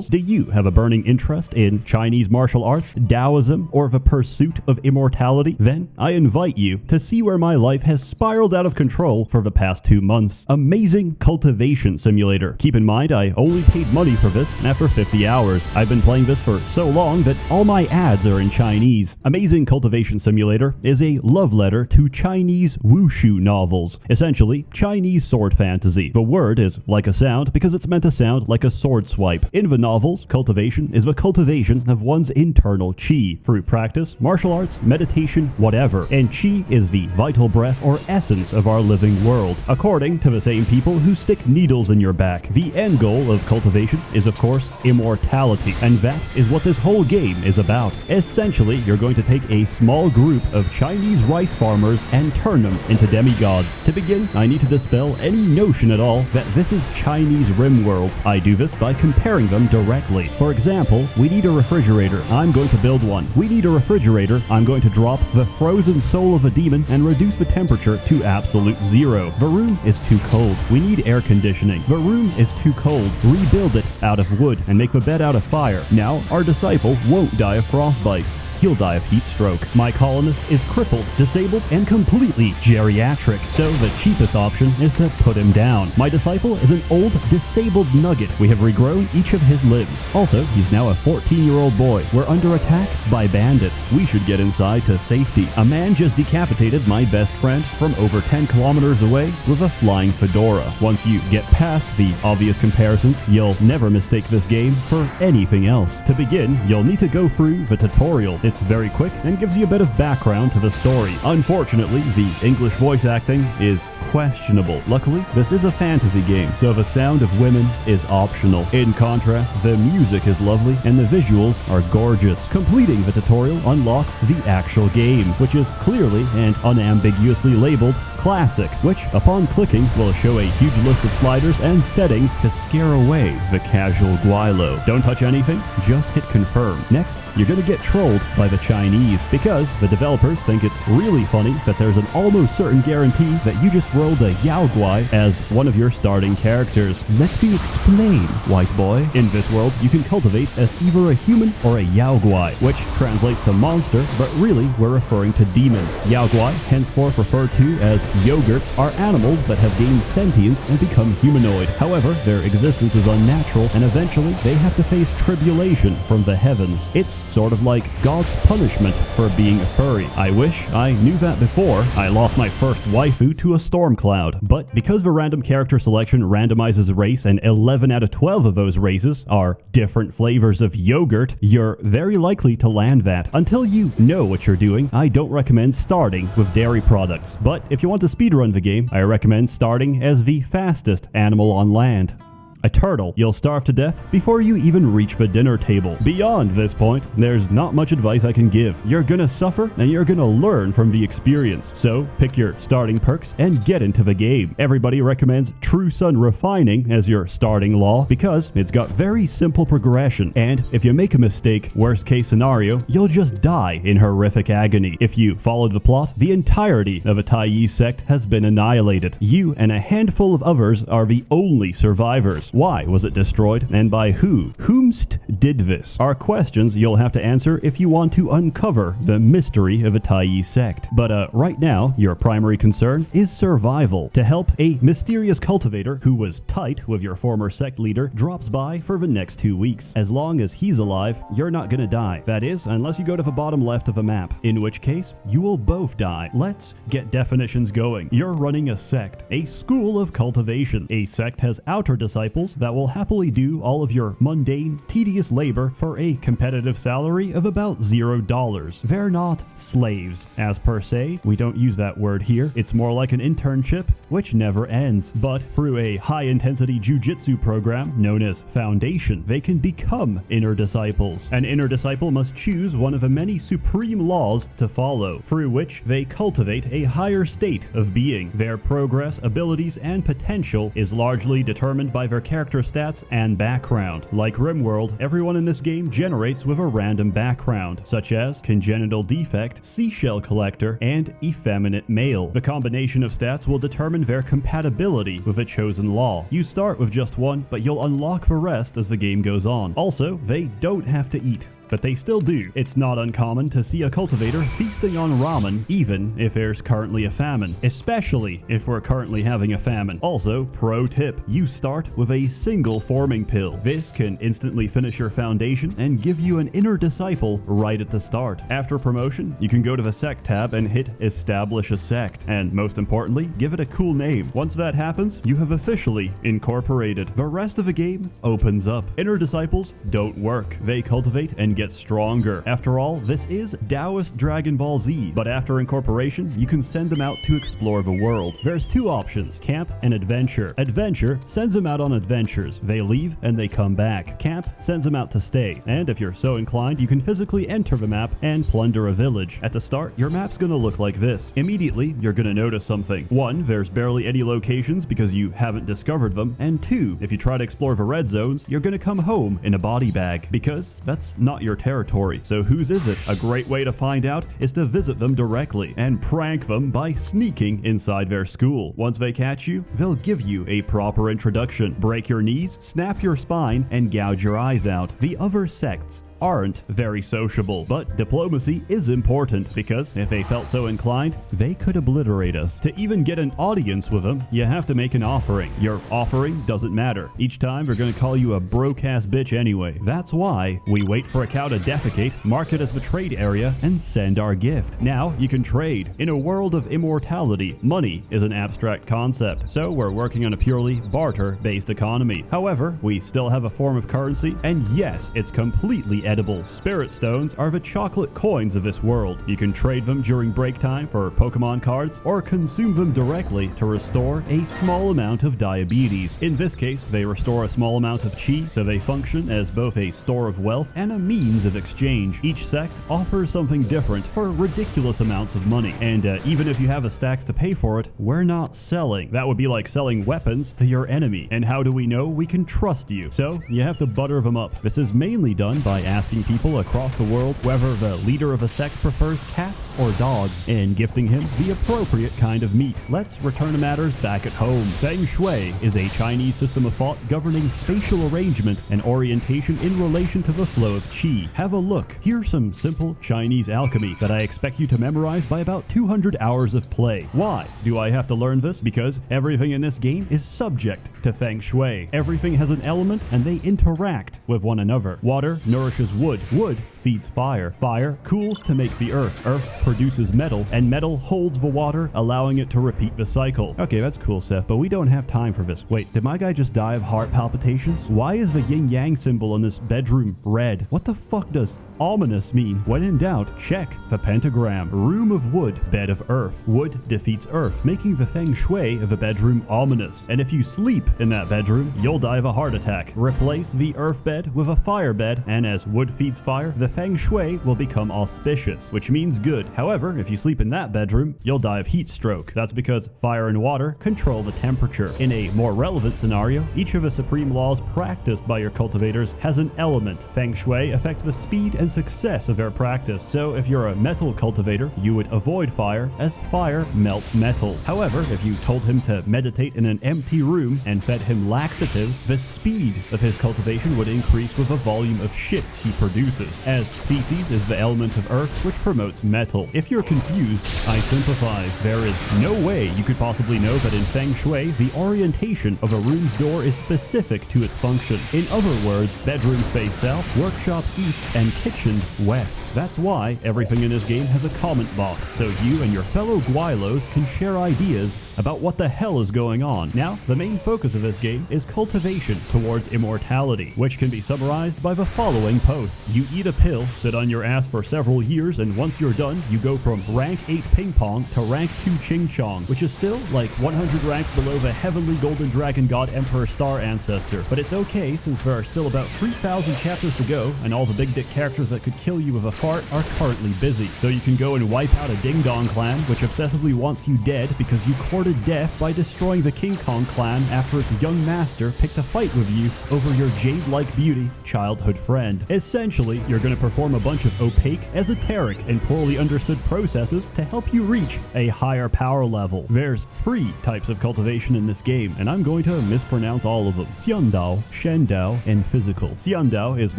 Do you have a burning interest in Chinese martial arts, Taoism, or the pursuit of immortality? Then I invite you to see where my life has spiraled out of control for the past 2 months. Amazing Cultivation Simulator. Keep in mind, I only paid money for this after 50 hours. I've been playing this for so long that all my ads are in Chinese. Amazing Cultivation Simulator is a love letter to Chinese wushu novels, essentially Chinese sword fantasy. The word is like a sound because it's meant to sound like a sword swipe. In the novels, cultivation is the cultivation of one's internal qi through practice, martial arts, meditation, whatever. And qi is the vital breath or essence of our living world, according to the same people who stick needles in your back. The end goal of cultivation is, of course, immortality, and that is what this whole game is about. Essentially, you're going to take a small group of Chinese rice farmers and turn them into demigods. To begin, I need to dispel any notion at all that this is Chinese RimWorld. I do this by comparing them directly. For example, we need a refrigerator. I'm going to build one. We need a refrigerator. I'm going to drop the frozen soul of a demon and reduce the temperature to absolute 0. The room is too cold. We need air conditioning. The room is too cold. Rebuild it out of wood and make the bed out of fire. Now, our disciple won't die of frostbite. He'll die of heat stroke. My colonist is crippled, disabled, and completely geriatric, so the cheapest option is to put him down. My disciple is an old, disabled nugget. We have regrown each of his limbs. Also, he's now a 14-year-old boy. We're under attack by bandits. We should get inside to safety. A man just decapitated my best friend from over 10 kilometers away with a flying fedora. Once you get past the obvious comparisons, you'll never mistake this game for anything else. To begin, you'll need to go through the tutorial. It's very quick and gives you a bit of background to the story. Unfortunately, the English voice acting is questionable. Luckily, this is a fantasy game, so the sound of women is optional. In contrast, the music is lovely and the visuals are gorgeous. Completing the tutorial unlocks the actual game, which is clearly and unambiguously labeled Classic, which, upon clicking, will show a huge list of sliders and settings to scare away the casual guilo. Don't touch anything, just hit confirm. Next, you're gonna get trolled by the Chinese, because the developers think it's really funny that there's an almost certain guarantee that you just rolled a Yao Guai as one of your starting characters. Let me explain, white boy. In this world, you can cultivate as either a human or a Yao Guai, which translates to monster, but really we're referring to demons. Yao Guai, henceforth referred to as yogurts, are animals that have gained sentience and become humanoid. However, their existence is unnatural, and eventually they have to face tribulation from the heavens. It's sort of like God's punishment for being a furry. I wish I knew that before I lost my first waifu to a storm cloud. But because the random character selection randomizes race and 11 out of 12 of those races are different flavors of yogurt, you're very likely to land that. Until you know what you're doing, I don't recommend starting with dairy products. But if you want to speedrun the game, I recommend starting as the fastest animal on land. A turtle. You'll starve to death before you even reach the dinner table. Beyond this point, there's not much advice I can give. You're gonna suffer and you're gonna learn from the experience. So pick your starting perks and get into the game. Everybody recommends True Sun Refining as your starting law because it's got very simple progression. And if you make a mistake, worst case scenario, you'll just die in horrific agony. If you followed the plot, the entirety of a Tai sect has been annihilated. You and a handful of others are the only survivors. Why was it destroyed, and by who? Whomst did this? Are questions you'll have to answer if you want to uncover the mystery of a Tai sect. But right now, your primary concern is survival. To help, a mysterious cultivator who was tight with your former sect leader drops by for the next 2 weeks. As long as he's alive, you're not gonna die. That is, unless you go to the bottom left of a map, in which case, you will both die. Let's get definitions going. You're running a sect, a school of cultivation. A sect has outer disciples that will happily do all of your mundane, tedious labor for a competitive salary of about $0. They're not slaves, as per se. We don't use that word here. It's more like an internship, which never ends. But through a high-intensity jujitsu program known as Foundation, they can become inner disciples. An inner disciple must choose one of the many supreme laws to follow, through which they cultivate a higher state of being. Their progress, abilities, and potential is largely determined by their character stats and background. Like RimWorld, everyone in this game generates with a random background, such as congenital defect, seashell collector, and effeminate male. The combination of stats will determine their compatibility with a chosen law. You start with just one, but you'll unlock the rest as the game goes on. Also, they don't have to eat, but they still do. It's not uncommon to see a cultivator feasting on ramen, even if there's currently a famine, especially if we're currently having a famine. Also, pro tip, you start with a single forming pill. This can instantly finish your foundation and give you an inner disciple right at the start. After promotion, you can go to the sect tab and hit establish a sect, and most importantly, give it a cool name. Once that happens, you have officially incorporated. The rest of the game opens up. Inner disciples don't work. They cultivate and get stronger. After all, this is Taoist Dragon Ball Z, but after incorporation, you can send them out to explore the world. There's two options, camp and adventure. Adventure sends them out on adventures. They leave and they come back. Camp sends them out to stay, and if you're so inclined, you can physically enter the map and plunder a village. At the start, your map's gonna look like this. Immediately, you're gonna notice something. One, there's barely any locations because you haven't discovered them, and two, if you try to explore the red zones, you're gonna come home in a body bag, because that's not your territory. So whose is it? A great way to find out is to visit them directly and prank them by sneaking inside their school. Once they catch you, they'll give you a proper introduction, break your knees, snap your spine, and gouge your eyes out. The other sects aren't very sociable, but diplomacy is important because if they felt so inclined, they could obliterate us. To even get an audience with them, you have to make an offering. Your offering doesn't matter. Each time they're gonna call you a broke-ass bitch anyway. That's why we wait for a cow to defecate, mark it as the trade area, and send our gift. Now you can trade. In a world of immortality, money is an abstract concept, so we're working on a purely barter-based economy. However, we still have a form of currency, and yes, it's completely edible. Spirit stones are the chocolate coins of this world. You can trade them during break time for Pokemon cards or consume them directly to restore a small amount of diabetes. In this case, they restore a small amount of chi, so they function as both a store of wealth and a means of exchange. Each sect offers something different for ridiculous amounts of money, and even if you have the stacks to pay for it, we're not selling. That would be like selling weapons to your enemy. And how do we know we can trust you? So you have to butter them up. This is mainly done by asking people across the world whether the leader of a sect prefers cats or dogs, and gifting him the appropriate kind of meat. Let's return to matters back at home. Feng Shui is a Chinese system of thought governing spatial arrangement and orientation in relation to the flow of qi. Have a look. Here's some simple Chinese alchemy that I expect you to memorize by about 200 hours of play. Why do I have to learn this? Because everything in this game is subject to Feng Shui. Everything has an element and they interact with one another. Water nourishes wood. Wood feeds fire. Fire cools to make the earth. Earth produces metal, and metal holds the water, allowing it to repeat the cycle. Okay, that's cool, Seth, but we don't have time for this. Wait, did my guy just die of heart palpitations? Why is the yin-yang symbol on this bedroom red? What the fuck does ominous mean? When in doubt, check the pentagram. Room of wood, bed of earth. Wood defeats earth, making the feng shui of a bedroom ominous. And if you sleep in that bedroom, you'll die of a heart attack. Replace the earth bed with a fire bed, and as wood feeds fire, the feng shui will become auspicious, which means good. However, if you sleep in that bedroom, you'll die of heat stroke. That's because fire and water control the temperature. In a more relevant scenario, each of the supreme laws practiced by your cultivators has an element. Feng shui affects the speed and success of their practice. So if you're a metal cultivator, you would avoid fire, as fire melts metal. However, if you told him to meditate in an empty room and fed him laxatives, the speed of his cultivation would increase with the volume of shit he produces, as feces is the element of earth which promotes metal. If you're confused, I sympathize. There is no way you could possibly know that in Feng Shui, the orientation of a room's door is specific to its function. In other words, bedrooms face south, workshops east, and kitchens west. That's why everything in this game has a comment box, so you and your fellow Guilos can share ideas about what the hell is going on. Now, the main focus of this game is cultivation towards immortality, which can be summarized by the following post. You eat a pill, sit on your ass for several years, and once you're done, you go from rank 8 ping pong to rank 2 ching chong, which is still like 100 ranks below the heavenly golden dragon god emperor star ancestor. But it's okay, since there are still about 3,000 chapters to go, and all the big dick characters that could kill you with a fart are currently busy. So you can go and wipe out a ding dong clan, which obsessively wants you dead because you courted courted death by destroying the King Kong clan after its young master picked a fight with you over your jade-like beauty childhood friend. Essentially, you're going to perform a bunch of opaque, esoteric, and poorly understood processes to help you reach a higher power level. There's 3 types of cultivation in this game, and I'm going to mispronounce all of them: Xiandao, Shendao, and Physical. Xiandao is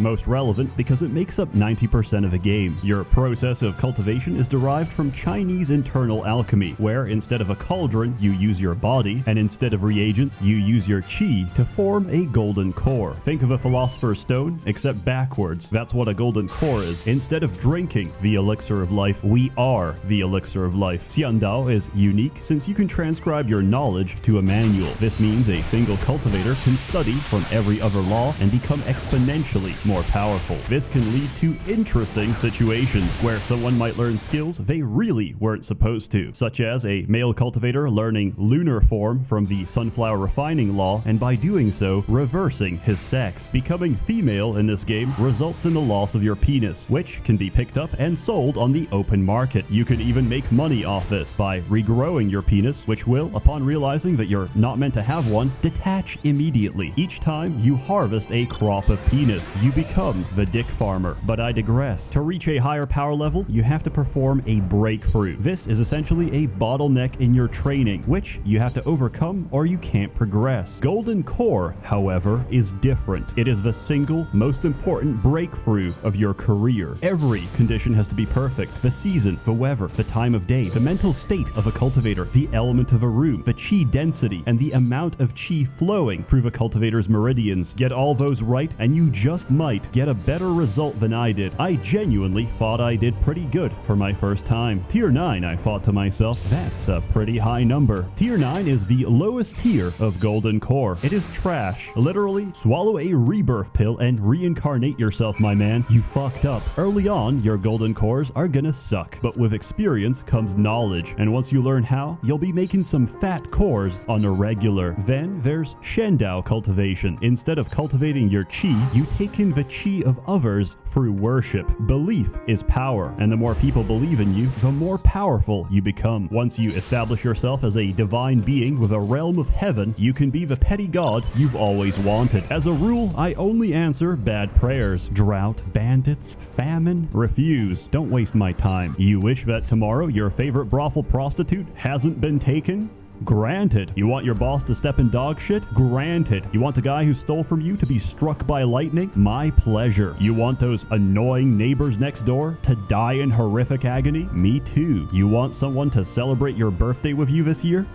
most relevant because it makes up 90% of the game. Your process of cultivation is derived from Chinese internal alchemy, where instead of a cauldron, you use your body, and instead of reagents, you use your qi to form a golden core. Think of a philosopher's stone, except backwards. That's what a golden core is. Instead of drinking the elixir of life, we are the elixir of life. Xiandao is unique since you can transcribe your knowledge to a manual. This means a single cultivator can study from every other law and become exponentially more powerful. This can lead to interesting situations where someone might learn skills they really weren't supposed to, such as a male cultivator learning lunar form from the sunflower refining law, and by doing so, reversing his sex. Becoming female in this game results in the loss of your penis, which can be picked up and sold on the open market. You can even make money off this by regrowing your penis, which will, upon realizing that you're not meant to have one, detach immediately. Each time you harvest a crop of penis, you become the dick farmer. But I digress. To reach a higher power level, you have to perform a breakthrough. This is essentially a bottleneck in your training, which you have to overcome or you can't progress. Golden Core, however, is different. It is the single most important breakthrough of your career. Every condition has to be perfect. The season, the weather, the time of day, the mental state of a cultivator, the element of a room, the qi density, and the amount of qi flowing through the cultivator's meridians. Get all those right, and you just might get a better result than I did. I genuinely thought I did pretty good for my first time. Tier 9, I thought to myself, that's a pretty high number. Tier 9 is the lowest tier of Golden Core. It is trash. Literally, swallow a rebirth pill and reincarnate yourself, my man. You fucked up. Early on, your Golden Cores are gonna suck, but with experience comes knowledge, and once you learn how, you'll be making some fat cores on a regular. Then there's Shendao cultivation. Instead of cultivating your qi, you take in the qi of others through worship. Belief is power, and the more people believe in you, the more powerful you become. Once you establish yourself as a divine being with a realm of heaven, you can be the petty god you've always wanted. As a rule, I only answer bad prayers. Drought, bandits, famine, refuse. Don't waste my time. You wish that tomorrow your favorite brothel prostitute hasn't been taken? Granted. You want your boss to step in dog shit? Granted. You want the guy who stole from you to be struck by lightning? My pleasure. You want those annoying neighbors next door to die in horrific agony? Me too. You want someone to celebrate your birthday with you this year?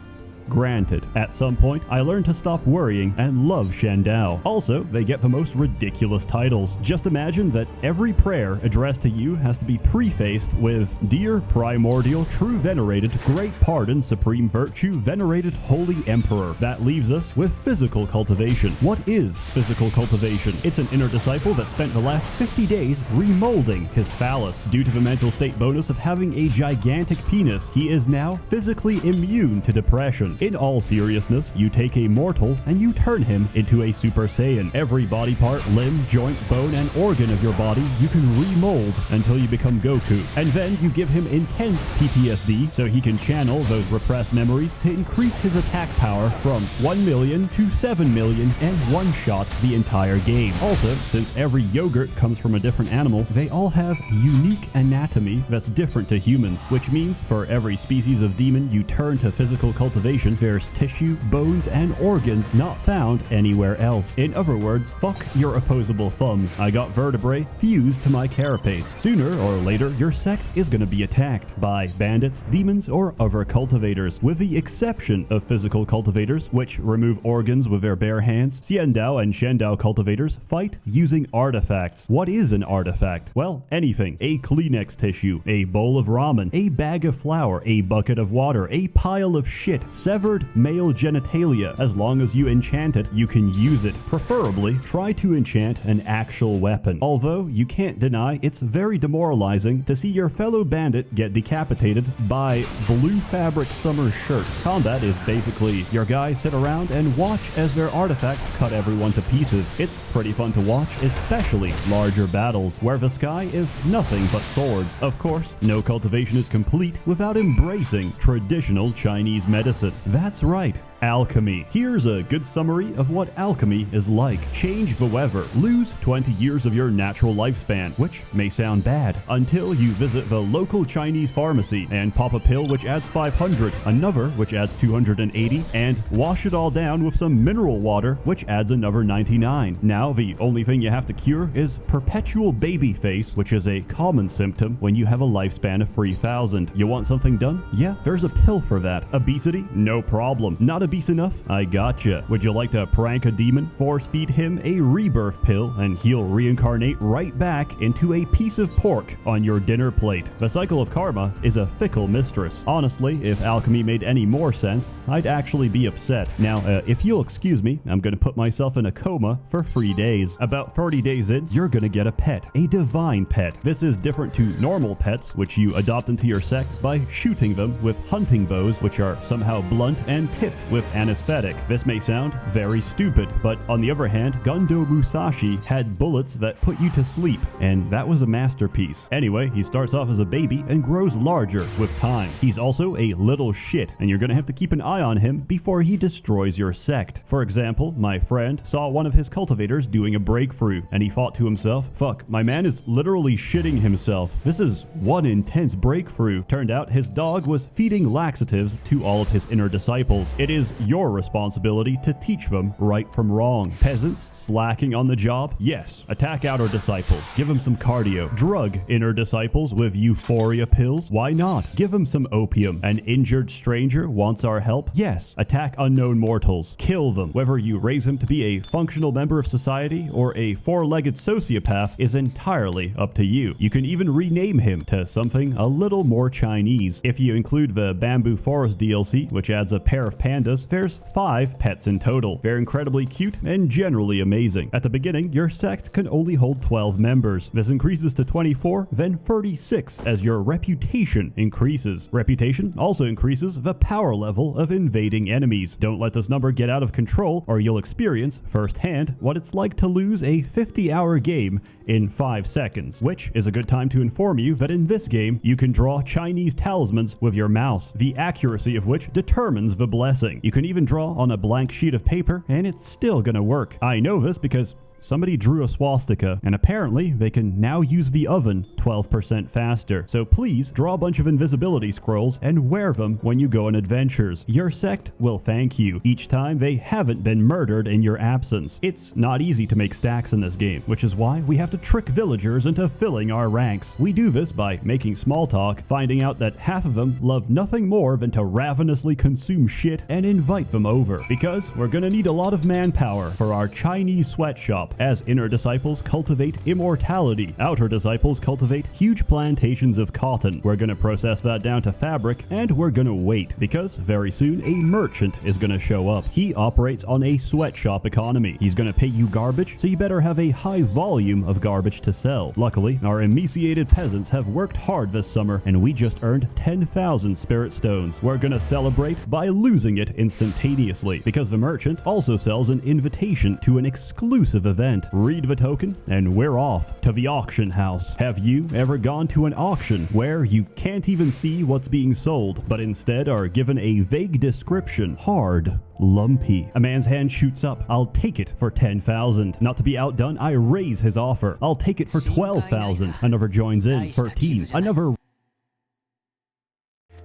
Granted. At some point, I learned to stop worrying and love Shendao. Also, they get the most ridiculous titles. Just imagine that every prayer addressed to you has to be prefaced with, Dear Primordial, True Venerated, Great Pardon, Supreme Virtue, Venerated Holy Emperor. That leaves us with physical cultivation. What is physical cultivation? It's an inner disciple that spent the last 50 days remolding his phallus. Due to the mental state bonus of having a gigantic penis, he is now physically immune to depression. In all seriousness, you take a mortal and you turn him into a Super Saiyan. Every body part, limb, joint, bone, and organ of your body you can remold until you become Goku. And then you give him intense PTSD so he can channel those repressed memories to increase his attack power from 1 million to 7 million and one-shot the entire game. Also, since every yogurt comes from a different animal, they all have unique anatomy that's different to humans, which means for every species of demon you turn to physical cultivation, there's tissue, bones, and organs not found anywhere else. In other words, fuck your opposable thumbs. I got vertebrae fused to my carapace. Sooner or later, your sect is gonna be attacked by bandits, demons, or other cultivators. With the exception of physical cultivators, which remove organs with their bare hands, Xiandao and Shendao cultivators fight using artifacts. What is an artifact? Well, anything. A Kleenex tissue, a bowl of ramen, a bag of flour, a bucket of water, a pile of shit, severed male genitalia. As long as you enchant it, you can use it. Preferably, try to enchant an actual weapon. Although, you can't deny it's very demoralizing to see your fellow bandit get decapitated by blue fabric summer shirts. Combat is basically your guys sit around and watch as their artifacts cut everyone to pieces. It's pretty fun to watch, especially larger battles where the sky is nothing but swords. Of course, no cultivation is complete without embracing traditional Chinese medicine. That's right, alchemy. Here's a good summary of what alchemy is like. Change the weather. Lose 20 years of your natural lifespan, which may sound bad, until you visit the local Chinese pharmacy and pop a pill which adds 500, another which adds 280, and wash it all down with some mineral water which adds another 99. Now the only thing you have to cure is perpetual baby face, which is a common symptom when you have a lifespan of 3,000. You want something done? Yeah, there's a pill for that. Obesity? No problem. Not obese enough? I gotcha. Would you like to prank a demon? Force feed him a rebirth pill and he'll reincarnate right back into a piece of pork on your dinner plate. The cycle of karma is a fickle mistress. Honestly, if alchemy made any more sense, I'd actually be upset. Now, if you'll excuse me, I'm gonna put myself in a coma for 3 days. About 30 days in, you're gonna get a pet. A divine pet. This is different to normal pets, which you adopt into your sect by shooting them with hunting bows, which are somehow blunt and tipped with anesthetic. This may sound very stupid, but on the other hand, Gundo Musashi had bullets that put you to sleep, and that was a masterpiece. Anyway, he starts off as a baby and grows larger with time. He's also a little shit, and you're gonna have to keep an eye on him before he destroys your sect. For example, my friend saw one of his cultivators doing a breakthrough, and he thought to himself, fuck, my man is literally shitting himself. This is one intense breakthrough. Turned out his dog was feeding laxatives to all of his inner disciples. It is your responsibility to teach them right from wrong. Peasants slacking on the job? Yes. Attack outer disciples. Give them some cardio. Drug inner disciples with euphoria pills? Why not? Give them some opium. An injured stranger wants our help? Yes. Attack unknown mortals. Kill them. Whether you raise him to be a functional member of society or a four-legged sociopath is entirely up to you. You can even rename him to something a little more Chinese. If you include the Bamboo Forest DLC, which adds a pair of pandas, there's 5 pets in total. They're incredibly cute and generally amazing. At the beginning, your sect can only hold 12 members. This increases to 24, then 36 as your reputation increases. Reputation also increases the power level of invading enemies. Don't let this number get out of control or you'll experience firsthand what it's like to lose a 50-hour game in 5 seconds, which is a good time to inform you that in this game, you can draw Chinese talismans with your mouse, the accuracy of which determines the blessing. You can even draw on a blank sheet of paper and it's still gonna work. I know this because somebody drew a swastika, and apparently they can now use the oven 12% faster. So please draw a bunch of invisibility scrolls and wear them when you go on adventures. Your sect will thank you each time they haven't been murdered in your absence. It's not easy to make stacks in this game, which is why we have to trick villagers into filling our ranks. We do this by making small talk, finding out that half of them love nothing more than to ravenously consume shit and invite them over. Because we're gonna need a lot of manpower for our Chinese sweatshop. As inner disciples cultivate immortality, outer disciples cultivate huge plantations of cotton. We're gonna process that down to fabric, and we're gonna wait, because very soon a merchant is gonna show up. He operates on a sweatshop economy. He's gonna pay you garbage, so you better have a high volume of garbage to sell. Luckily, our emaciated peasants have worked hard this summer, and we just earned 10,000 spirit stones. We're gonna celebrate by losing it instantaneously, because the merchant also sells an invitation to an exclusive event. Read the token, and we're off to the auction house. Have you ever gone to an auction where you can't even see what's being sold, but instead are given a vague description? Hard. Lumpy. A man's hand shoots up. I'll take it for 10,000. Not to be outdone, I raise his offer. I'll take it for 12,000. Another joins in. 13. Another.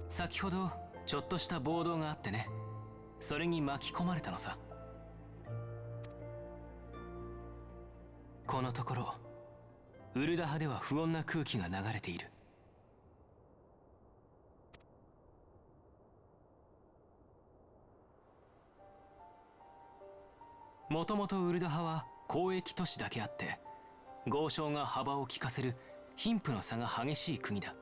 先ほどちょっとした暴動があってね。それに巻き込まれたのさ。このところウルダ派では不穏な空気が流れている。もともとウルダ派は交易都市だけあって豪商が幅を利かせる貧富の差が激しい国だ。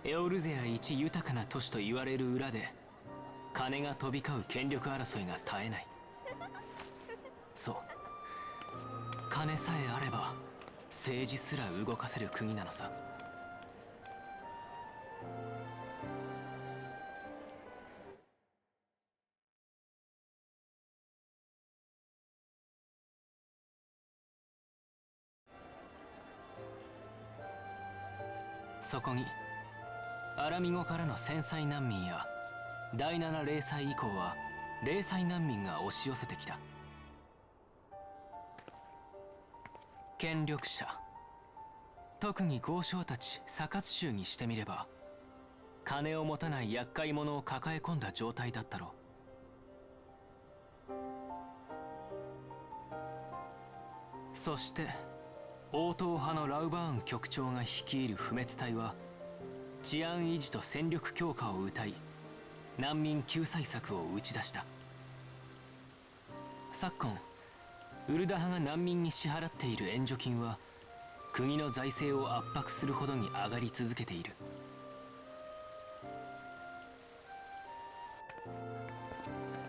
エオルゼア一豊かな都市と言われる裏で金が飛び交う権力争いが絶えない。そう、金さえあれば政治すら動かせる国なのさ。そこにアラミ語からの戦災難民や第7零災以降は零災難民が押し寄せてきた。権力者、特に豪商たちサカツ州にしてみれば金を持たない厄介者を抱え込んだ状態だったろう。そして王党派のラウバーン局長が率いる不滅隊は治安維持と戦力強化を謳い難民救済策を打ち出した。昨今ウルダ派が難民に支払っている援助金は国の財政を圧迫するほどに上がり続けている。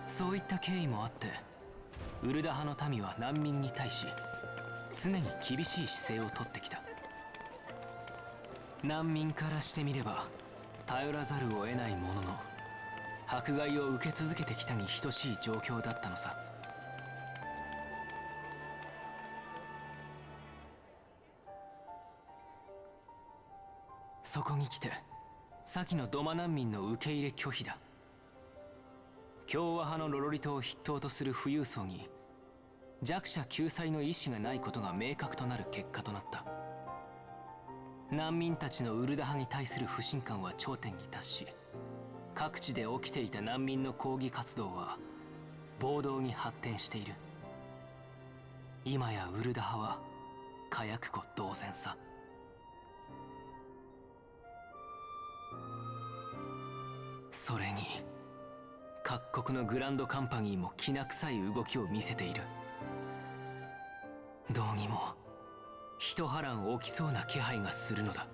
そういった経緯もあってウルダ派の民は難民に対し常に厳しい姿勢をとってきた。難民からしてみれば頼らざるを得ないものの迫害を受け続けてきたに等しい状況だったのさ。そこに来て先のドマ難民の受け入れ拒否だ。共和派のロロリ島を筆頭とする富裕層に弱者救済の意思がないことが明確となる結果となった。難民たちのウルダ派に対する不信感は頂点に達し各地で起きていた難民の抗議活動は暴動に発展している。今やウルダ派は火薬庫同然さ。それに各国のグランドカンパニーもきな臭い動きを見せている。どうにも一波乱起きそうな気配がするのだ。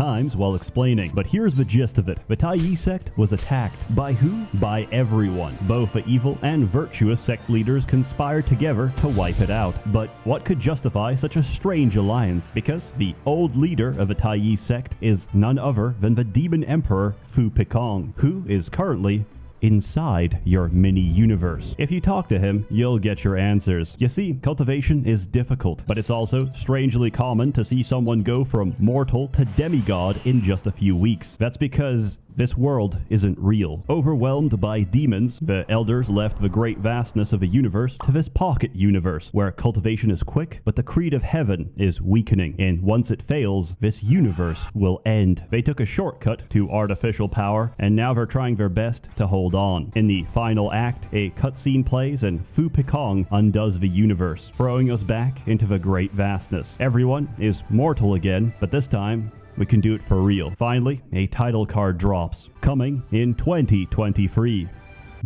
Times while explaining, but here's the gist of it. The Tai sect was attacked. By who? By everyone. Both the evil and virtuous sect leaders conspired together to wipe it out. But what could justify such a strange alliance? Because the old leader of the Tai sect is none other than the demon emperor Fu Pekong, who is currently inside your mini-universe. If you talk to him, you'll get your answers. You see, cultivation is difficult, but it's also strangely common to see someone go from mortal to demigod in just a few weeks. That's because this world isn't real. Overwhelmed by demons, the elders left the great vastness of the universe to this pocket universe, where cultivation is quick, but the creed of heaven is weakening, and once it fails, this universe will end. They took a shortcut to artificial power, and now they're trying their best to hold on. In the final act, a cutscene plays, and Fu Pekong undoes the universe, throwing us back into the great vastness. Everyone is mortal again, but this time, we can do it for real. Finally, a title card drops, coming in 2023.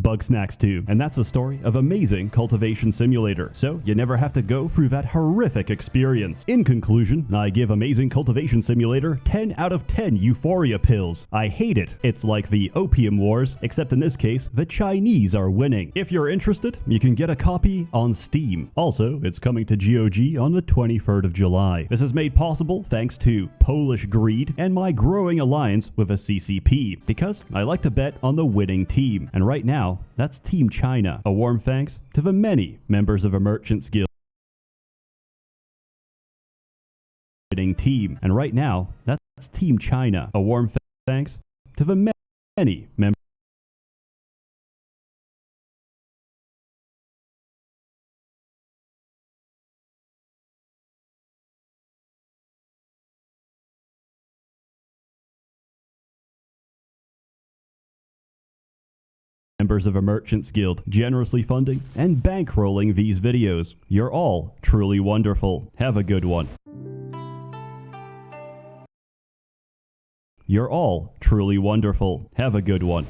Bugsnax 2. And that's the story of Amazing Cultivation Simulator, so you never have to go through that horrific experience. In conclusion, I give Amazing Cultivation Simulator 10 out of 10 Euphoria pills. I hate it. It's like the Opium Wars, except in this case, the Chinese are winning. If you're interested, you can get a copy on Steam. Also, it's coming to GOG on the 23rd of July. This is made possible thanks to Polish greed and my growing alliance with a CCP, because I like to bet on the winning team. And right now, that's Team China. A warm thanks to the many members of a Merchants Guild team. And right now, that's Team China. A warm thanks to the many members members of a merchants guild, generously funding and bankrolling these videos. You're all truly wonderful. Have a good one. You're all truly wonderful. Have a good one.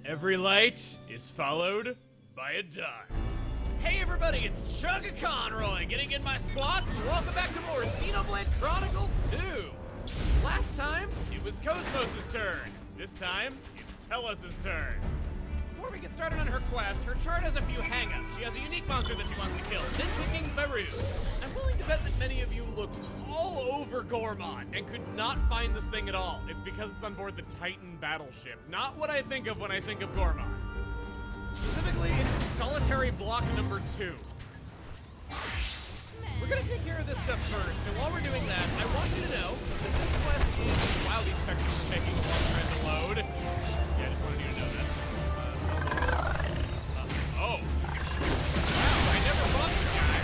Every light is followed by a dark. Hey everybody, it's Chugga Conroy getting in my squats. Welcome back to more Xenoblade Chronicles 2. Last time, it was Cosmos' turn. This time, it's Telos' turn. Before we get started on her quest, her chart has a few hang-ups. She has a unique monster that she wants to kill, nitpicking Baru. I'm willing to bet that many of you looked all over Gormon and could not find this thing at all. It's because it's on board the Titan battleship. Not what I think of when I think of Gormon. Specifically, it's solitary block number 2. We're gonna take care of this stuff first, and while we're doing that, I want you to know that this quest is... Wow, these textures are taking a long time to load. Yeah, I just wanted you to know that. Oh. Wow, I never fought this guy.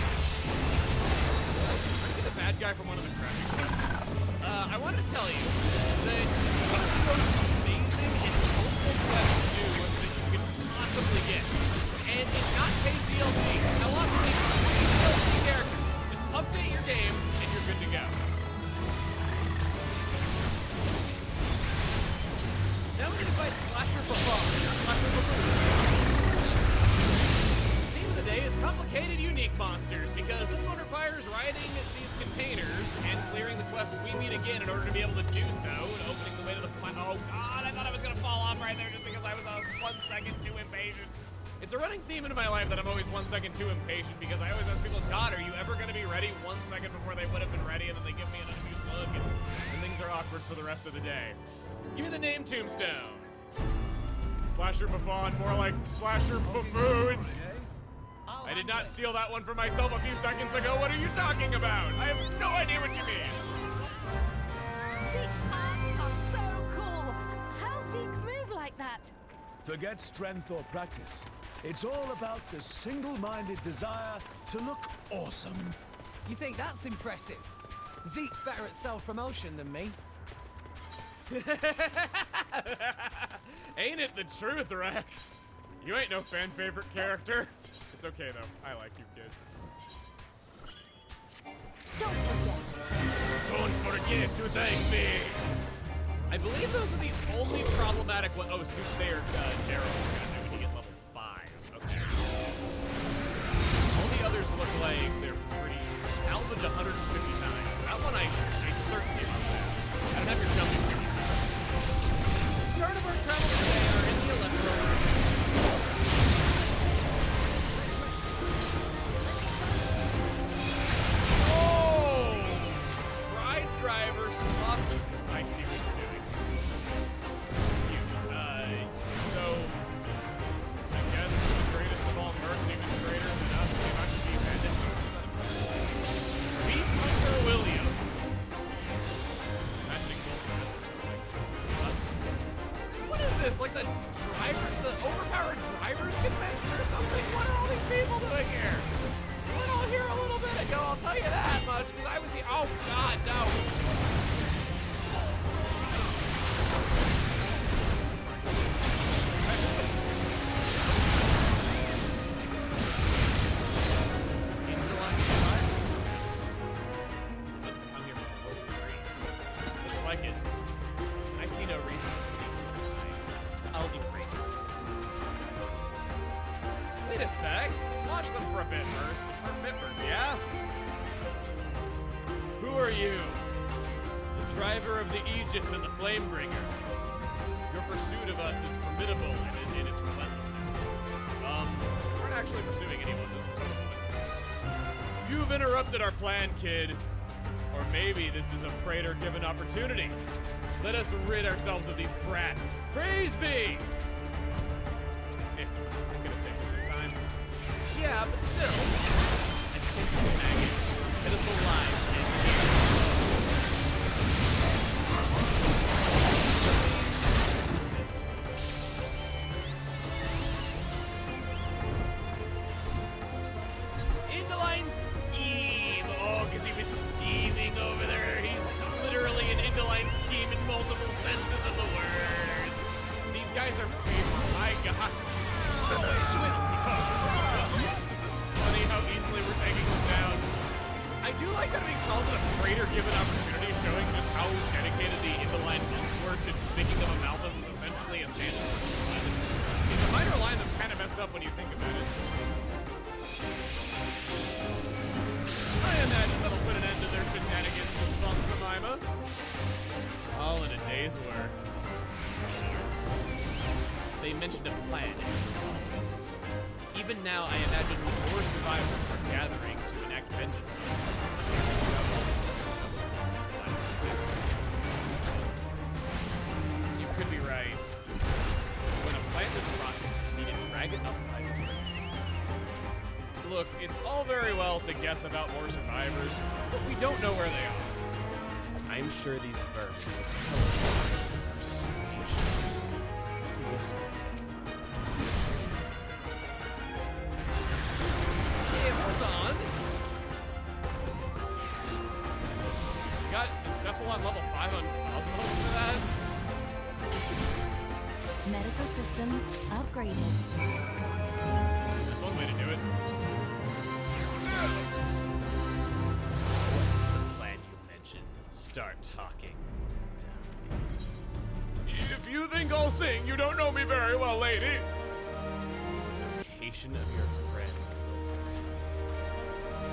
Aren't you the bad guy from one of the crafting quests? I wanted to tell you that this is one of the most amazing and helpful quests to do that you could possibly get. And it's not paid DLC. Now, lots of things are paid DLC characters. Just update your game, and you're good to go. Now we're gonna fight Slasher Buffon. Slasher Buffon. The day is complicated unique monsters, because this one requires riding these containers and clearing the quest We Meet Again in order to be able to do so, and opening the way to the oh god, I thought I was gonna fall off right there just because I was 1 second too impatient. It's a running theme into my life that I'm always 1 second too impatient, because I always ask people, God, are you ever gonna be ready 1 second before they would have been ready, and then they give me an amused look, and things are awkward for the rest of the day. Give me the name Tombstone. Slasher Buffon, more like Slasher Buffoon. I did not steal that one for myself a few seconds ago. What are you talking about? I have no idea what you mean. Zeke's arms are so cool. How's Zeke move like that? Forget strength or practice. It's all about the single-minded desire to look awesome. You think that's impressive? Zeke's better at self-promotion than me. Ain't it the truth, Rex? You ain't no fan-favorite character. It's okay, though. I like you, kid. Don't forget to thank me. I believe those are the only problematic one. Oh, Soothsayer Gerald is gonna do when you get level 5. Okay. All the others look like they're pretty salvage 150 times. That one I certainly must have. I don't have your jumping pretty. Start of our travel today are in the Electro Room. Driver slot. I see what you're doing. Cute. So I guess the greatest of all mercs, even greater than us, came out to see Bandit. Beast Hunter William. Imagining Will Smith or something. What is this? Like the overpowered drivers convention or something? What are all these people doing here? We were all here a little bit ago, I'll tell you that much, because I was here. Oh, God, no. a sec. Let's watch them for a bit first. Yeah? Who are you? The driver of the Aegis and the Flamebringer. Your pursuit of us is formidable in its relentlessness. We weren't actually pursuing anyone. This is total coincidence. You've interrupted our plan, kid. Or maybe this is a Praetor-given opportunity. Let us rid ourselves of these brats. Praise be! I could have saved us some time. Yeah, but still. Attention, maggots. Pitiful lives end here. Indoline scheme! Oh, because he was scheming over there. He's literally an Indoline scheme in multiple senses of the words. These guys are people. My God. This is funny how easily we're taking them down. I do like that it makes calls it a Praetor-given opportunity, showing just how dedicated the Indoline monks were to thinking of a Malthus as essentially a stand-in for the weapon. It's a minor line that's kind of messed up when you think about it. I imagine that'll put an end to their shenanigans in Fonsamima. All in a day's work. They mentioned a plan. Even now, I imagine more survivors are gathering to enact vengeance. You could be right. When a plant is rotten, you need to drag it up by the roots. Look, it's all very well to guess about more survivors, but we don't know where they are. I'm sure these vermin will tell us their persuasion. Whisper to them. Hey, hold on. You got Encephalon level 5 on Osmos for that? Medical systems upgraded. That's one way to do it. What is the plan you mentioned? Start talking. If you think I'll sing, you don't know me very well, lady. The location of your friends will suffice.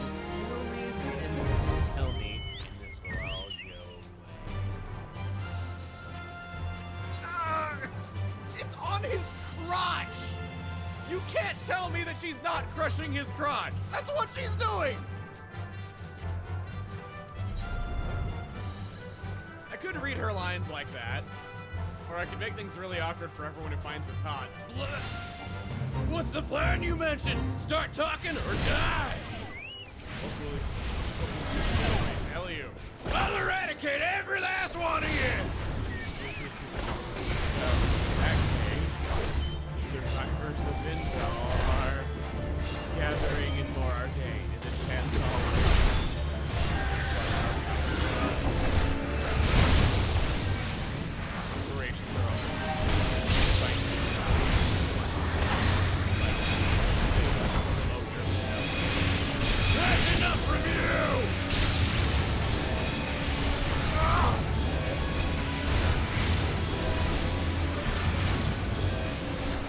Just tell me, and just tell me, and this will all go away. It's on his crotch! You can't tell me that she's not crushing his crotch! That's what she's doing! I could read her lines like that. Or I could make things really awkward for everyone who finds this hot. What's the plan you mentioned? Start talking or die! Hopefully. I tell you. I'll eradicate every last one of you! In that case, survivors of Indal are gathering in Morardain in the Chancellor. That's enough from you!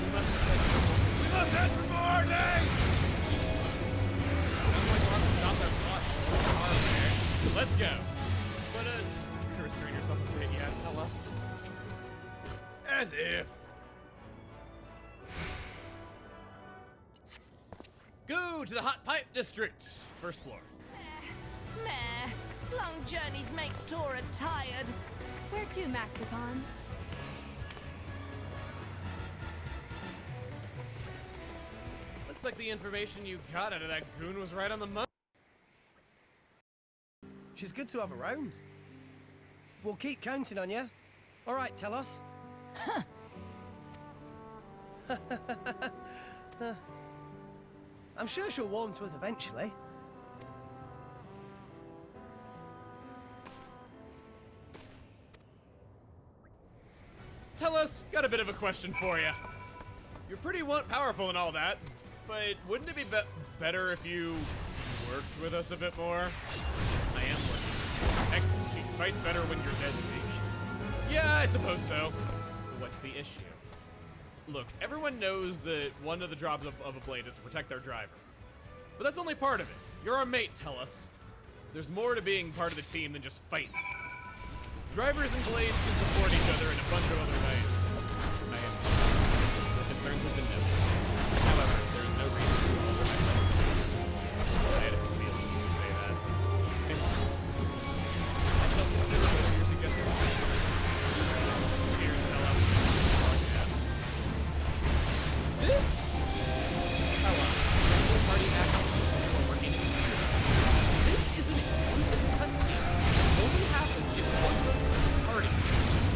We must head for Morardain! Sounds like we'll have to stop that plot. Let's go. But, try to restrain yourself a bit, yeah, tell us. As if. Go to the Hot Pipe District. First floor. Meh. Long journeys make Tora tired. Where to, Mastodon? Looks like the information you got out of that goon was right on the money. She's good to have around. We'll keep counting on you. All right, tell us. I'm sure she'll warm to us eventually. Tell us, got a bit of a question for you. You're pretty powerful and all that, but wouldn't it be better if you worked with us a bit more? I am working. Heck, she fights better when you're dead, Zeke. Yeah, I suppose so. What's the issue? Look, everyone knows that one of the jobs of a blade is to protect their driver. But that's only part of it. You're our mate, tell us. There's more to being part of the team than just fighting. Drivers and blades can support each other in a bunch of other ways. I am. The concerns have been noted. However, there is no reason to alter my present. I had a feeling you'd say that. I shall consider whether you're suggesting cheers, tell us. This? Tell us. Party backup for working exclusive. This is an exclusive cutscene. Only happens if Cosmos is at the party.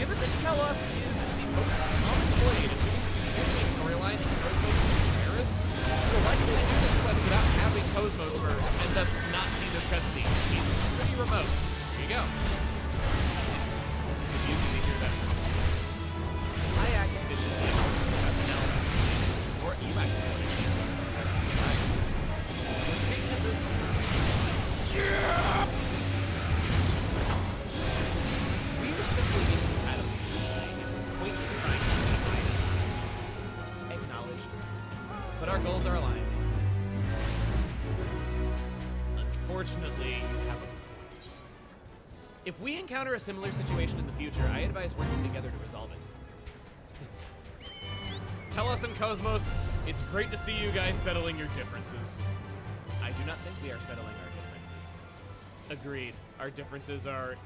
Given that Tell Us is the most common blade, assuming the continuing storyline of Cosmos is Paris, you're likely to do this quest without having Cosmos first, and thus not see this cutscene. It's pretty remote. Here you go. It's amusing to hear that. I act efficiently. That's analysis. Or you might be able to use it. We are simply incompatible. It's pointless trying to see eye. Acknowledged. But our goals are aligned. Unfortunately, you have a point. If we encounter a similar situation in the future, I advise working together to resolve it. Tell us in Cosmos, it's great to see you guys settling your differences. I do not think we are settling our differences. Agreed. Our differences are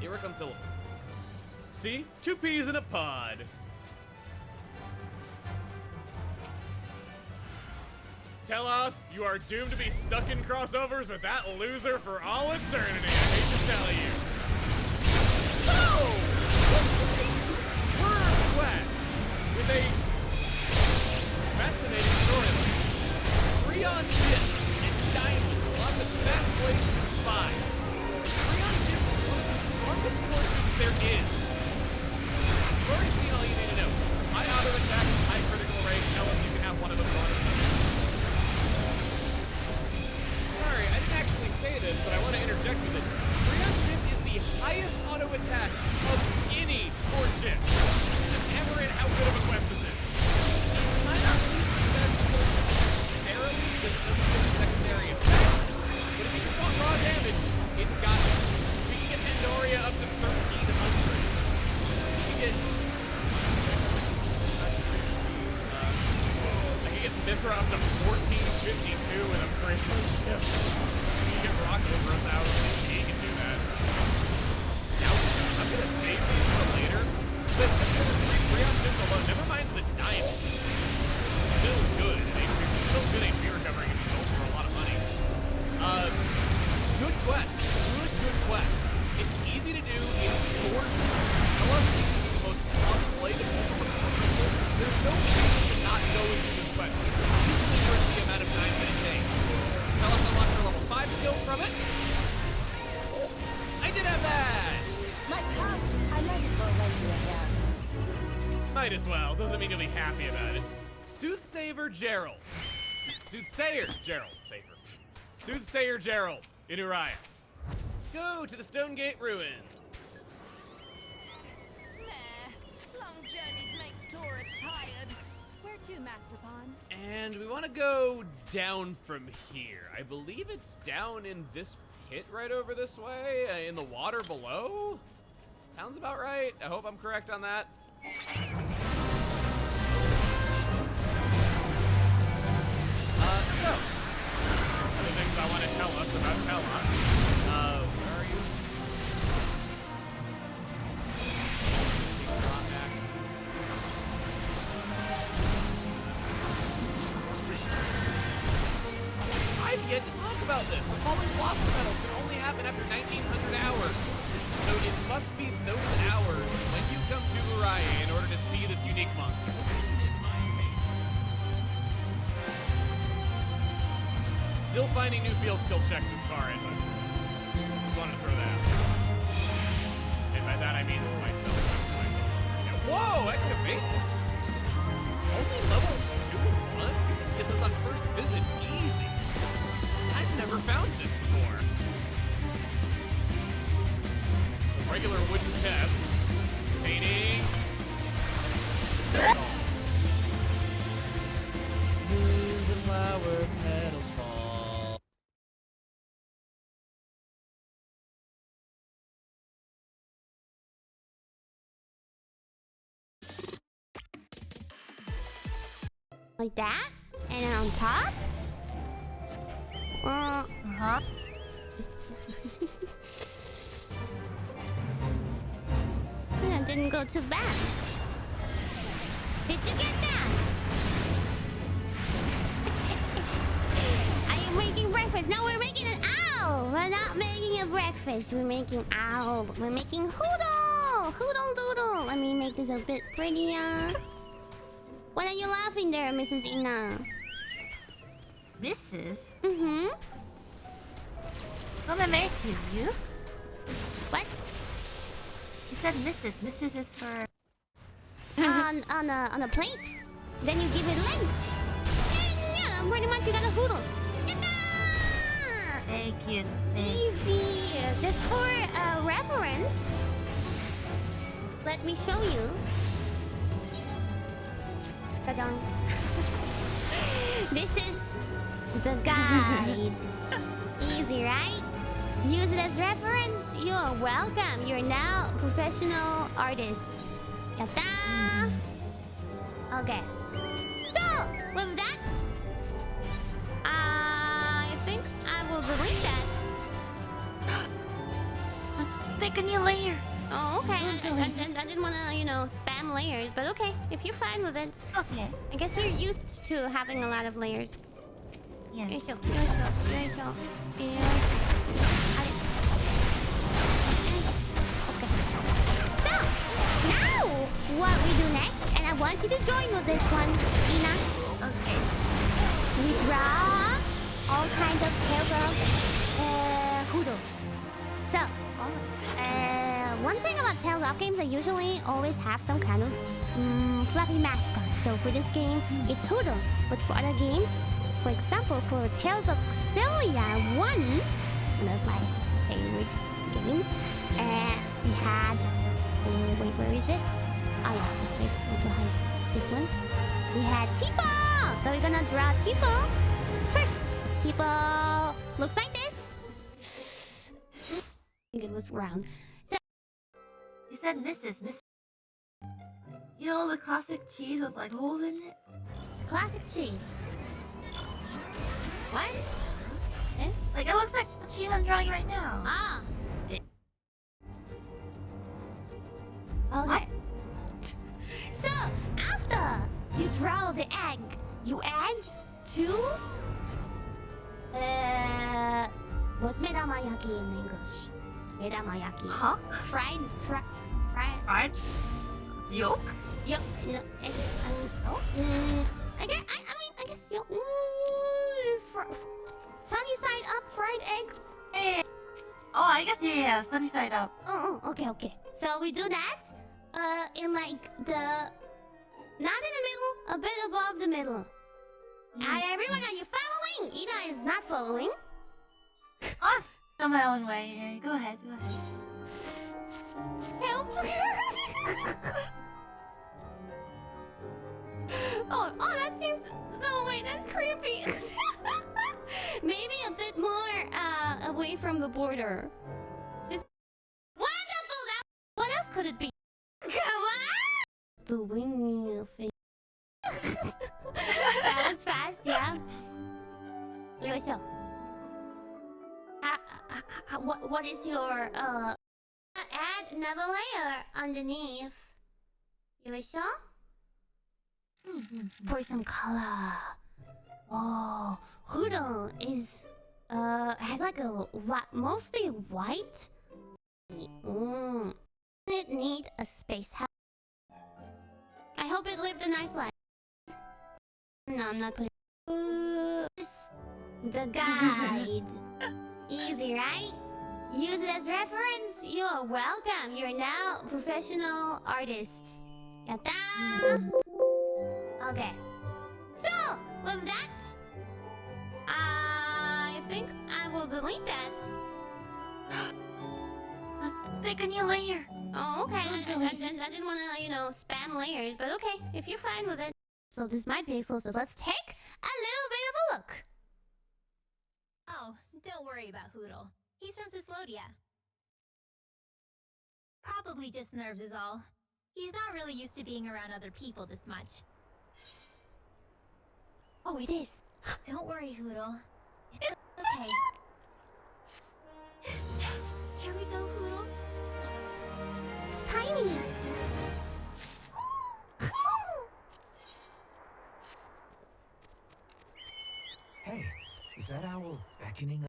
irreconcilable. See? 2 peas in a pod. Tell us you are doomed to be stuck in crossovers with that loser for all eternity. I hate to tell you. So, this is a superb quest with a fascinating storyline. Freon ships and diamonds, along with fast blades and fire. Freon ship is one of the strongest forces there is. You've already seen all you need to know. High auto attack, high critical rate. Tell us you can have one of them on. Sorry, I didn't actually say this, but I want to interject with it. Freon ship is the highest auto attack of any port ship. Just hammer in how good of a quest this is. It might not be the best necessarily because it doesn't get a secondary effect. But if you just want raw damage, it's got it. We can get Pandoria up to 1,300. We can get I can get Mithra up to 1452 with a critical ship. You can get Rock over 1,000. You can do that. Now, I'm gonna save these for later. But just for the 3 Freon ships alone, never mind the diamond. It's still good. It's still good AP recovering and sold for a lot of money. Good quest. Good quest. It's easy to do. It's short. Tell us it's the most common blade of all. There's no reason to not go into this quest. It's easily worth the amount of time that it takes. Tell us unlocks our level 5 skills from it. I did have that! My pal, I might as well let you have. Might as well. Doesn't mean you'll be happy about it. Soothsayer Gerald. Soothsayer Gerald. Safer. Soothsayer Gerald in Uriah. Go to the Stonegate Ruins. Nah, long journeys make Tora tired. Where to, Master Pawn? And we want to go down from here. I believe it's down in this pit right over this way, in the water below? Sounds about right. I hope I'm correct on that. So, other things I want to tell us about Telos. Where are you? I've yet to talk about this. The falling blossom medals can only happen after 1900 hours. So it must be those hours when you come to Uriah in order to see this unique monster. Is my opinion. Still finding new field skill checks this far in, but just wanted to throw that out. And by that I mean myself. Whoa, excavate! Only level 2 and 1? You can get this on first visit easy. I've never found this before. Just a regular wooden chest. painting. Millions of flower petals fall. Like that? And then on top? Uh-huh. Yeah, didn't go too bad. Did you get that? Are you making breakfast? No, we're making an owl! We're not making a breakfast. We're making owl. We're making hoodle! Hoodle doodle. Let me make this a bit prettier. What are you laughing there, Mrs. Ina? Mrs.? Mm-hmm. What am I married to? You? What? You said Mrs. Mrs. is for... on a plate. Then you give it legs. Yeah, pretty much you got a hoodle. Very cute. Easy. Just for reference, let me show you. Ta-dang. This is the guide. Easy, right? Use it as reference. You're welcome. You're now a professional artist. Ta-da! Okay. So, with that, I think I will delete that. Just make a new layer. Oh, okay. I didn't want to, spam layers, but okay. If you're fine with it. Okay. I guess you're used to having a lot of layers. Yes. There you go. Okay. So, now, what we do next, and I want you to join with this one, Ina. Okay. We draw all kinds of tails of hoodles. So, one thing about Tales of games, they usually always have some kind of fluffy mascot. So for this game, it's Hoodle. But for other games, for example, for Tales of Xillia 1, one of my favorite games, we had... wait, where is it? Oh yeah, wait, I want to hide this one. We had Tipo! So we're gonna draw Tipo first. Tipo looks like this. I think it was round. You said Mrs. Mrs. You know the classic cheese with like holes in it? Classic cheese. What? Eh? Like it looks like the cheese I'm drawing right now. Ah. Okay. So after you draw the egg, you add two. What's medamayaki in English? Medamayaki. Huh? Fried. Fried? Yolk? Yolk. No. I guess yolk. Sunny side up fried egg. Hey. Oh, I guess yeah, sunny side up. Oh, okay. So we do that. In like the, not in the middle, a bit above the middle. And everyone, are you following? Ina is not following. I'm on my own way. Yeah, go ahead. Help! oh, that seems. No, wait, that's creepy. Maybe a bit more away from the border. Wonderful! What else could it be? Come on! The wing thing. That was fast, yeah. Yoisho. What is your add another layer underneath. Yoisho? For some color. Oh, Hoodle is has like a mostly white. It need a space. I hope it lived a nice life. No, I'm not putting. The guide. Easy, right? Use it as reference. You're welcome. You're now a professional artist. Yatta! Okay. So, with that, I think I will delete that. Make a new layer. Oh, okay. I didn't want to, spam layers, but okay, if you're fine with it. So this might be exclusive. Let's take a little bit of a look. Oh, don't worry about Hoodle. He's from Cislodia. Probably just nerves is all. He's not really used to being around other people this much. Oh, it is. Don't worry, Hoodle. It's okay. Here we go, Hoodle. So tiny. Hey, is that owl beckoning?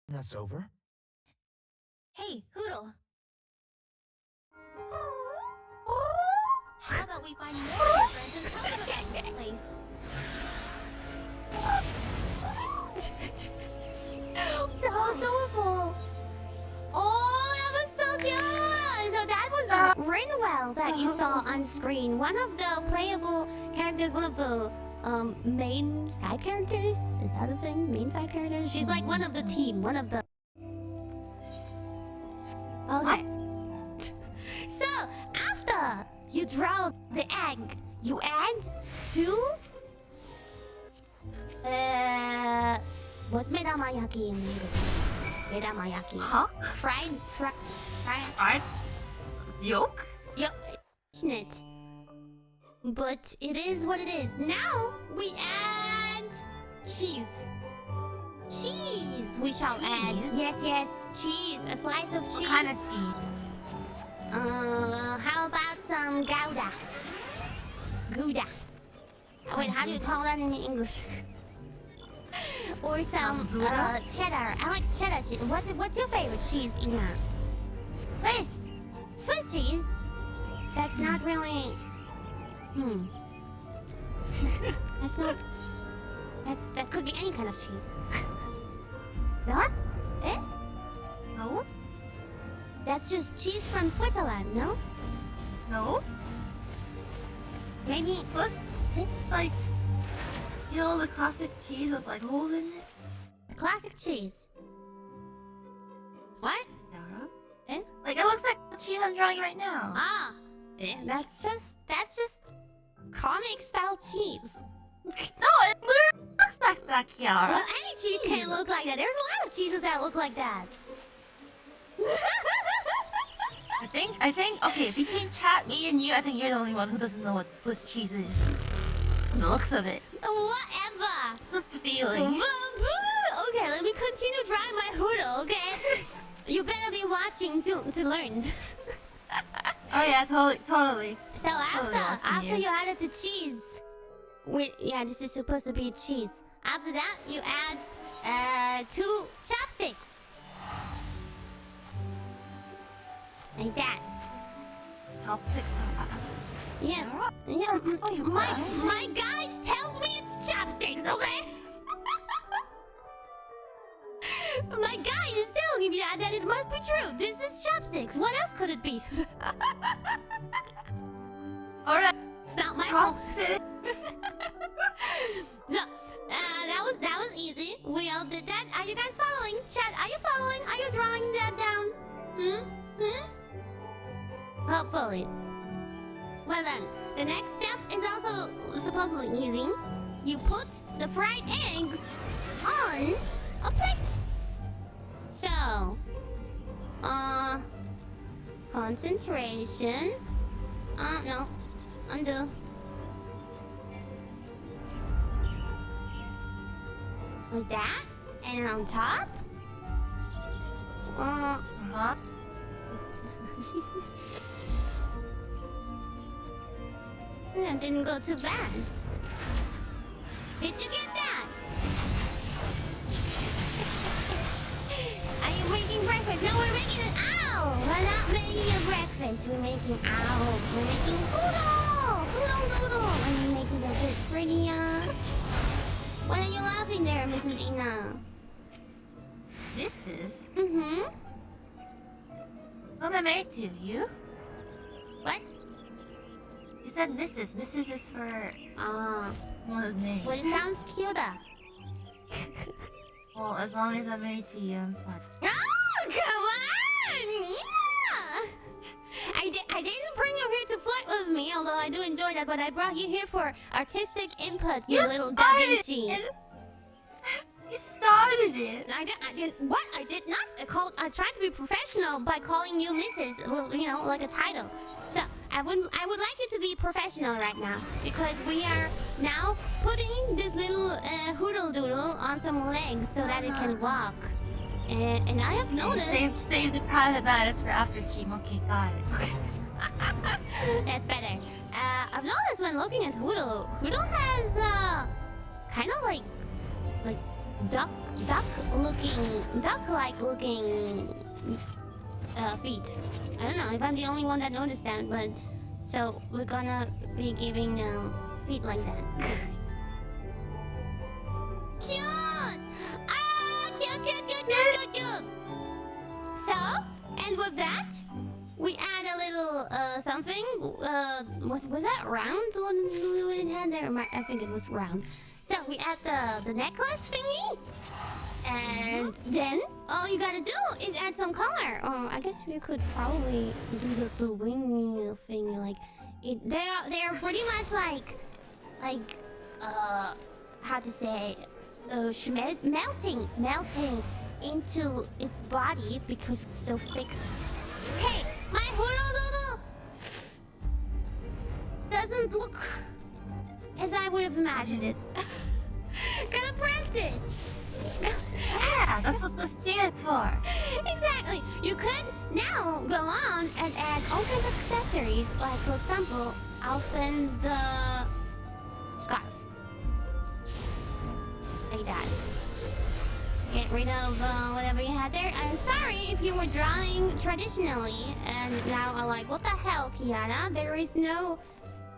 That's over. Hey, Hoodle. How about we find more of your friends and come to this place? So adorable. Oh, that was so cute. So that was Rinwell that you saw on screen. One of the playable characters, one of the main side characters. Is that a thing? Main side characters? She's like one of the team, one of the... Okay. So, after you draw the egg, you add 2... what's medamayaki in English? Medamayaki. Huh? Fried... Alright. Yolk? Yep. It. But it is what it is. Now, we add... cheese. Cheese we shall add. Yes, cheese. A slice of cheese. What kind of seed? How about some Gouda? Gouda. Oh, wait, how do you call that in English? Or some cheddar. I like cheddar cheese. What's your favorite cheese, Ina? Swiss cheese? That's not really... That's not... That could be any kind of cheese. What? Eh? No? That's just cheese from Switzerland, no? No? Maybe... Swiss? Like... You know the classic cheese with like holes in it? Classic cheese. What? Yeah. Eh? Like it looks like the cheese I'm drawing right now. Ah! Eh, that's just comic style cheese. No, it literally looks like that, Kiara. Well, any cheese can look like that. There's a lot of cheeses that look like that. I think, okay, between chat, me, and you, I think you're the only one who doesn't know what Swiss cheese is. From the looks of it. Whatever. Just a feeling. Okay, let me continue drawing my hoodle, okay? You better be watching to learn. Oh yeah, totally. So after you added the cheese, yeah, this is supposed to be cheese. After that, you add 2 chopsticks, like that. Chopstick. Yeah. My guide tells me it's chopsticks, okay? My guide is telling me that it must be true. This is chopsticks. What else could it be? Alright. It's not my fault. So, that was easy. We all did that. Are you guys following? Chat, are you following? Are you drawing that down? Hopefully. Well then, the next step is also supposedly easy. You put the fried eggs on a plate. So, concentration. No, undo. Like that, and on top. That didn't go too bad. Did you get that? Are you making breakfast? No, we're making an owl. We're not making a breakfast. We're making owl. We're making poodle. Poodle. Are you making it a bit prettier? What are you laughing there, Mrs. Ina? Mrs. Mm-hmm. Who am I married to? You? What? You said Mrs. Mrs. is for one is married. Well, it sounds cuter. Well, as long as I'm married to you, I'm fine. Oh, come on! Yeah! I didn't bring you here to flirt with me, although I do enjoy that, but I brought you here for artistic input, you little Da Vinci. You started it. I didn't. What? I did not. I tried to be professional by calling you Mrs. Well, you know, like a title. So I would like you to be professional right now because we are now putting this little hoodle doodle on some legs so that it can walk. And I have noticed. Save the private matters for after stream. Okay, got it. That's better. I've noticed when looking at Hoodle has kind of like duck-like looking feet. I don't know if I'm the only one that noticed that, but so we're gonna be giving feet like that. Cute! Ah, cute. So, and with that, we add a little something. Was that round? What it had there? I think it was round. So we add the necklace thingy, and then all you gotta do is add some color. I guess we could probably do the wing thing, like it. They're pretty much like how to say, melting into its body because it's so thick. Hey, my hoodle doesn't look as I would have imagined it. Gotta practice. Yeah, that's what the spirit's for. Exactly. You could now go on and add all kinds of accessories, like for example, Alphen's scarf. Like that. Get rid of whatever you had there. I'm sorry if you were drawing traditionally, and now I'm like, what the hell, Kiana? There is no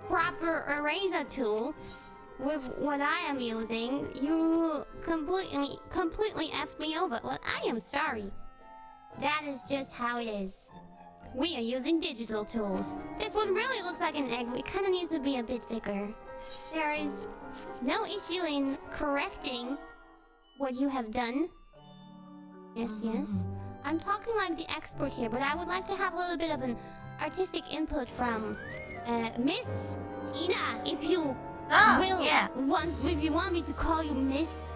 proper eraser tool with what I am using. You completely effed me over. Well, I am sorry. That is just how it is. We are using digital tools. This one really looks like an egg. It kind of needs to be a bit thicker. There is no issue in correcting what you have done. Yes. I'm talking like the expert here, but I would like to have a little bit of an artistic input from Miss Ina, if you will. Yeah. If you want me to call you Miss.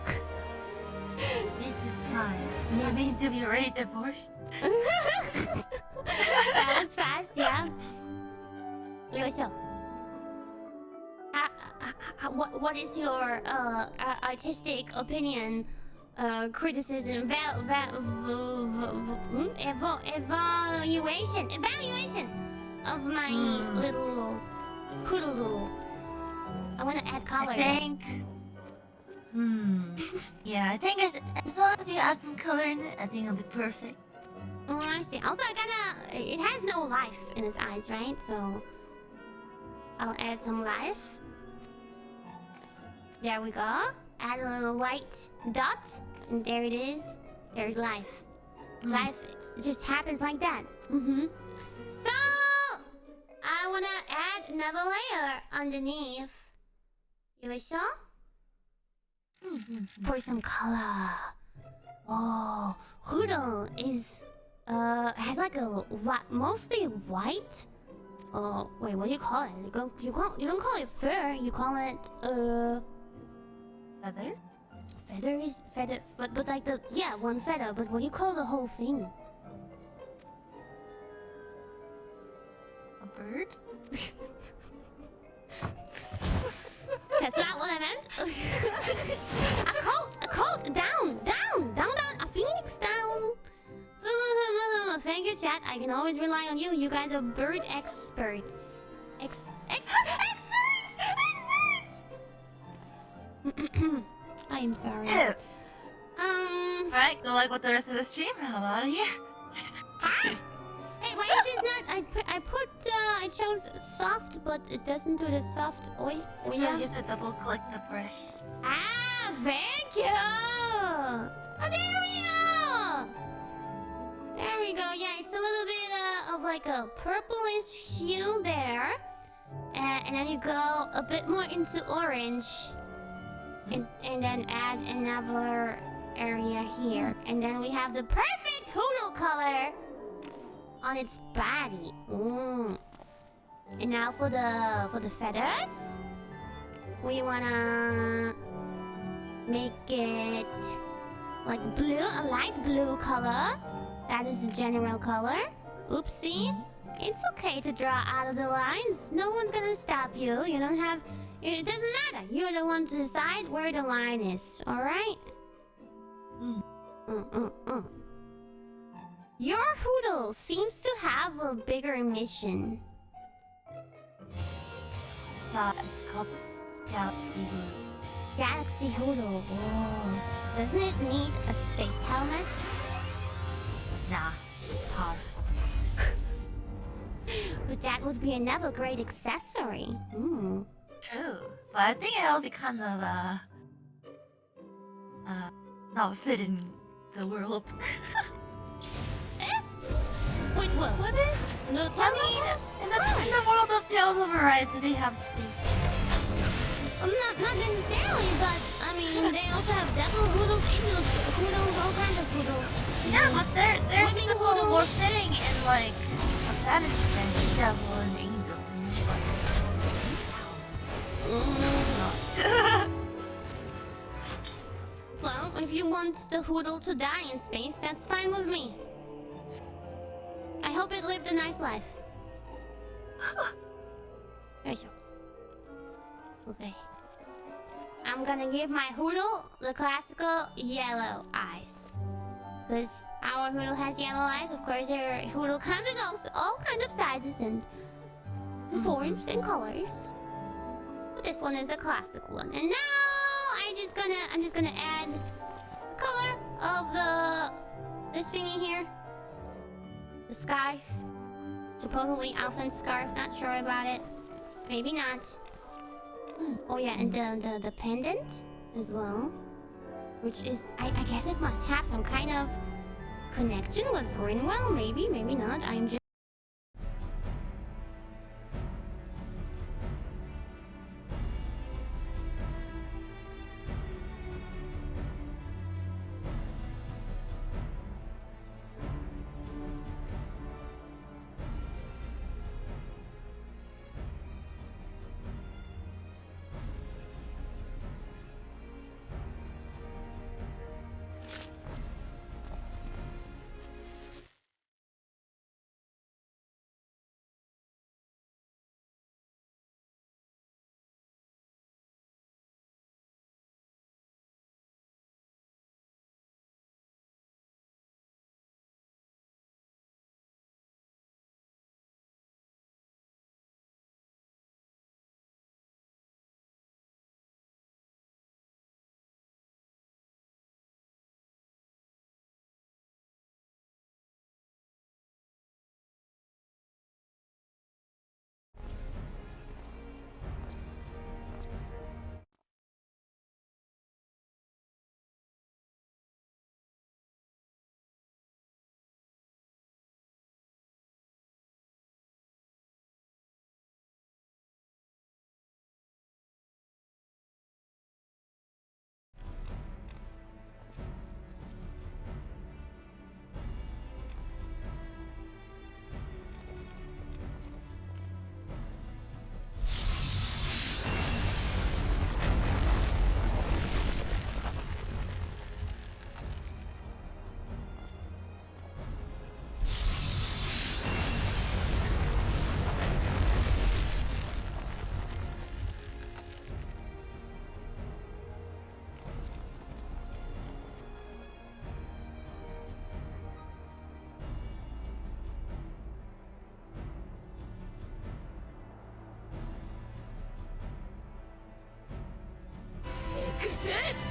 This is fine. I mean to be already divorced. That was fast, yeah. So, what is your artistic opinion, criticism, evaluation of my little hoodle? I want to add color. I think. Yeah, I think as long as you add some color in it, I think it'll be perfect. I see. Also, it has no life in its eyes, right? So, I'll add some life. There we go. Add a little white dot. And there it is. There's life. Life just happens like that. So, I want to add another layer underneath. You sure? For some color. Oh, Hoodle is has like a mostly white. Oh wait, what do you call it? You don't call it fur. You call it feather. Feather is feather, but like one feather. But what do you call the whole thing? A bird. That's not what I meant. A colt, down. A phoenix, down. Thank you, chat. I can always rely on you. You guys are bird experts. Experts! I am sorry. Alright, good luck with the rest of the stream. I'm out of here. Hey, why is this not? I chose soft, but it doesn't do the soft. Oh Yeah, yeah. you have to double click the brush. Ah, thank you. Oh, there we go. There we go. Yeah, it's a little bit of like a purplish hue there, and then you go a bit more into orange, and then add another area here, and then we have the perfect Hoodle color on its body. And now for the feathers, we wanna make it like blue, a light blue color. That is the general color. Oopsie. It's okay to draw out of the lines. No one's gonna stop you. You don't have. It doesn't matter. You're the one to decide where the line is. All right. Your Hoodle seems to have a bigger mission. It's called Galaxy Blue. Galaxy Hoodle. Whoa. Doesn't it need a space helmet? Nah, it's powerful. But that would be another great accessory. True, but I think it'll be kind of not fit in the world. Which one? Would it? No, I tell mean, me. in the world of Tales of Arise, do they have space? Not necessarily, but I mean, they also have devil Hoodles, angel Hoodles, all kinds of Hoodles. Yeah, but they're Swimming still Hoodles. more fitting in like a fantasy than devil and angels. Well, if you want the Hoodle to die in space, that's fine with me. I hope it lived a nice life. Okay. I'm gonna give my Hoodle the classical yellow eyes. Because our Hoodle has yellow eyes. Of course, their Hoodle comes in all kinds of sizes and forms and colors. But this one is the classic one. And now I'm just gonna add the color of this thingy here. The scarf. Supposedly Alphen's scarf, not sure about it. Maybe not. Oh yeah, and the pendant as well. Which is, I guess it must have some kind of connection with Rinwell, maybe, maybe not. I'm just it!